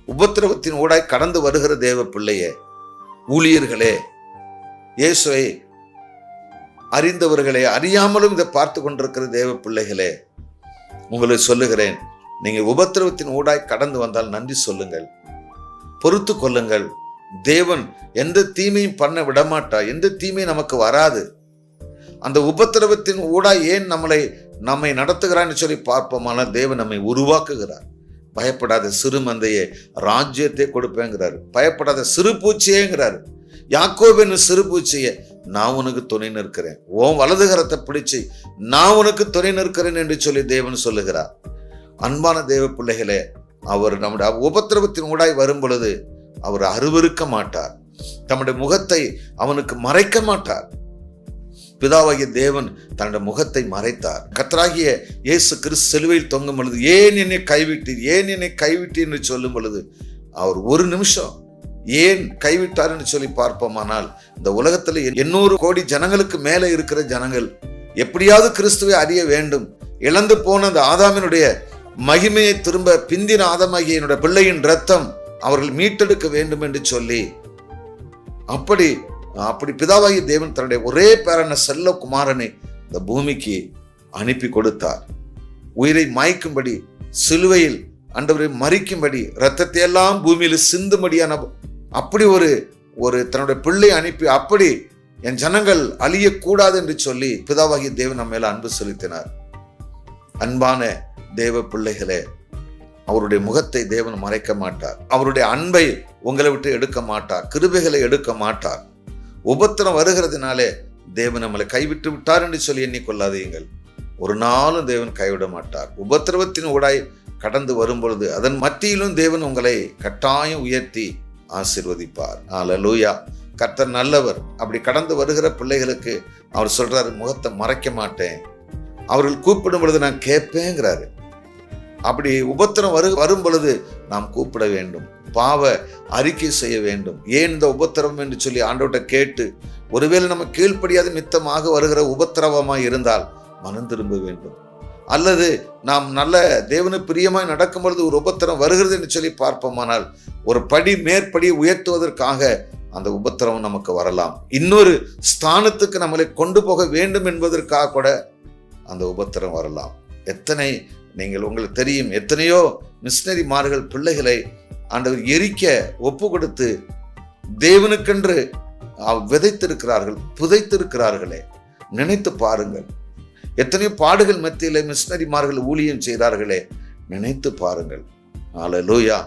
உபத்திரவத்தின் ஊடாய் கடந்து வருகிற தேவ பிள்ளையே, ஊழியர்களே, இயேசுவை அறிந்தவர்களே, அறியாமலும் இதை பார்த்து கொண்டிருக்கிற தேவ பிள்ளைகளே, உங்களை சொல்லுகிறேன், நீங்கள் உபத்திரவத்தின் ஊடாய் கடந்து வந்தால் நன்றி சொல்லுங்கள், பொறுத்து கொள்ளுங்கள். தேவன் எந்த தீமையும் பண்ண விடமாட்டார். எந்த தீமையும் நமக்கு வராது. அந்த உபத்திரவத்தின் ஊடாய் ஏன் நம்மை நடத்துகிறான்னு சொல்லி பார்ப்போமானால் தேவன் நம்மை உருவாக்குகிறார். பயப்படாத சிறு மந்தையே, ராஜ்யத்தை கொடுப்பேங்கிறாரு. பயப்படாத சிறு பூச்சியேங்கிறாரு. யாக்கோபின் சிறு பூச்சியே, நான் உனக்கு துணை நிற்கிறேன், உன் வலதுகரத்தை பிடிச்சு நான் உனக்கு துணை நிற்கிறேன் என்று சொல்லி தேவன் சொல்லுகிறார். அன்பான தேவ பிள்ளைகளே, அவர் நம்முடைய உபத்திரவத்தின் ஊடாய் வரும் பொழுது அவர் அருவருக்க மாட்டார். தம்முடைய முகத்தை அவனுக்கு மறைக்க மாட்டார். பிதாவாகிய தேவன் தன்னுடைய முகத்தை மறைத்தார். கர்த்தராகிய இயேசு கிறிஸ்து சிலுவையில் தொங்கும் பொழுது, ஏன் என்னை கைவிட்டீர், ஏன் என்னை கைவிட்டீர் என்று சொல்லும் பொழுது அவர் ஒரு நிமிஷம் ஏன் கைவிட்டார் என்று சொல்லி பார்ப்போமானால், இந்த உலகத்தில் 800 கோடி ஜனங்களுக்கு மேலே இருக்கிற ஜனங்கள் எப்படியாவது கிறிஸ்துவை அறிய வேண்டும். இழந்து போன அந்த ஆதாமினுடைய மகிமையை திரும்ப பிந்தின ஆதாமாகிய என்னுடைய பிள்ளையின் இரத்தம் அவர்கள் மீட்டெடுக்க வேண்டும் என்று சொல்லி அப்படி பிதாவாகிய தேவன் தன்னுடைய ஒரே பேரான செல்ல குமாரனை இந்த பூமிக்கு அனுப்பி கொடுத்தார். உயிரை மாய்க்கும்படி, சிலுவையில் ஆண்டவரை மறிக்கும்படி, இரத்தத்தை எல்லாம் பூமியில் சிந்தும்படியான அப்படி ஒரு தன்னுடைய பிள்ளை அனுப்பி, அப்படி என் ஜனங்கள் அழியக்கூடாது என்று சொல்லி பிதாவாகிய தேவன் நம்ம மேல அன்பு செலுத்தினார். அன்பான தேவ பிள்ளைகளே, அவருடைய முகத்தை தேவன் மறைக்க மாட்டார். அவருடைய அன்பை உங்களை விட்டு எடுக்க மாட்டார். கிருபைகளை எடுக்க மாட்டார். உபத்திரம் வருகிறதுனாலே தேவன் நம்மளை கைவிட்டு விட்டார் என்று சொல்லி எண்ணிக்கொள்ளாதீங்கள். ஒரு நாளும் தேவன் கைவிட மாட்டார். உபத்திரவத்தின் ஊடாய் கடந்து வரும் பொழுது அதன் மத்தியிலும் தேவன் உங்களை கட்டாயம் உயர்த்தி ஆசீர்வதிப்பார். அல்லேலூயா. கர்த்தர் நல்லவர். அப்படி கடந்து வருகிற பிள்ளைகளுக்கு அவர் சொல்றாரு, முகத்தை மறைக்க மாட்டேன், அவர்கள் கூப்பிடும் பொழுது நான் கேட்பேங்கிறாரு. அப்படி உபத்திரம் வரும் பொழுது நாம் கூப்பிட வேண்டும், பாவ அறிக்கை செய்ய வேண்டும். ஏன் இந்த உபத்திரவம் என்று சொல்லி ஆண்டவர்கிட்ட கேட்டு, ஒருவேளை நம்ம கீழ்ப்படியாத மித்தமாக வருகிற உபத்திரவமாய் இருந்தால் மனம் திரும்ப வேண்டும். அல்லது நாம் நல்ல தேவனுக்கு பிரியமாய் நடக்கும் பொழுது ஒரு உபத்திரம் வருகிறது என்று சொல்லி பார்ப்போமானால் ஒரு படி மேற்படி உயர்த்துவதற்காக அந்த உபத்திரவம் நமக்கு வரலாம். இன்னொரு ஸ்தானத்துக்கு நம்மளை கொண்டு போக வேண்டும் என்பதற்காக கூட அந்த உபத்திரம் வரலாம். உங்களுக்கு தெரியும், எத்தனையோ மிஷனரிமார்கள் பிள்ளைகளை ஆண்டவர் எரிக்க ஒப்பு கொடுத்து தேவனுக்கென்று விதைத்திருக்கிறார்கள், புதைத்திருக்கிறார்களே. நினைத்து பாருங்கள். எத்தனையோ பாடுகள் மத்தியிலே மிஷனரிமார்கள் ஊழியம் செய்தார்களே. நினைத்து பாருங்கள். அல்லேலூயா.